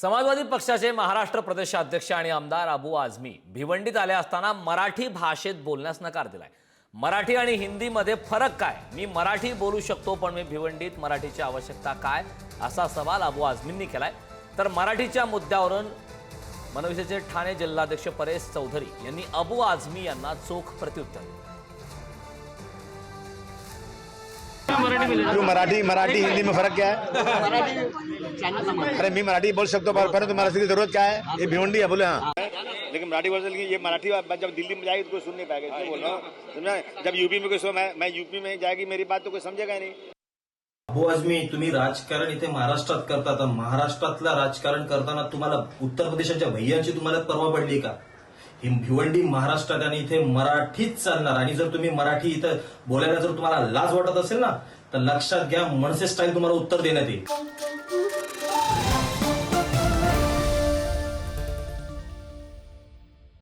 समाजवादी पक्षाचे महाराष्ट्र प्रदेशाध्यक्ष आणि आमदार अबू आझमी भिवंडीत आले असताना मराठी भाषेत बोलण्यास नकार दिलाय। मराठी आणि हिंदीमध्ये फरक काय? मी मराठी बोलू शकतो पण मी भिवंडीत मराठीची आवश्यकता काय, असा सवाल अबू आझमींनी केलाय। तर मराठीच्या मुद्द्यावरून मनविसेचे ठाणे जिल्हाध्यक्ष परेश चौधरी यांनी अबू आझमी यांना चोख प्रत्युत्तर दिलं। क्यों मराठी हिंदी में फर्क क्या है? अरे मैं मराठी बोल सकता हूँ पर तुम्हारा की जरूरत क्या है? ये भिवंडी है बोले हाँ, लेकिन मराठी बोल सकते ये मराठी जब दिल्ली में जाएगी तो कोई सुन नहीं पाएगा। इसलिए बोल रहा हूँ, समझा? जब यूपी में कोई मैं यूपी में जाएगी मेरी बात तो कोई समझेगा ही नहीं। अबू आझमी, तुम्ही राजकारण इथे महाराष्ट्रात करता, तर महाराष्ट्रातलं राजकारण करताना तुम्हाला उत्तर प्रदेशाच्या भैयांची तुम्हाला पर्वा पडली का? ही भिवंडी महाराष्ट्रात आणि इथे मराठीच चालणार। आणि जर तुम्ही मराठी इथं बोलायला जर तुम्हाला लाज वाटत असेल ना, तर लक्षात घ्या, मनसे स्टाईल तुम्हाला उत्तर देण्यात येईल।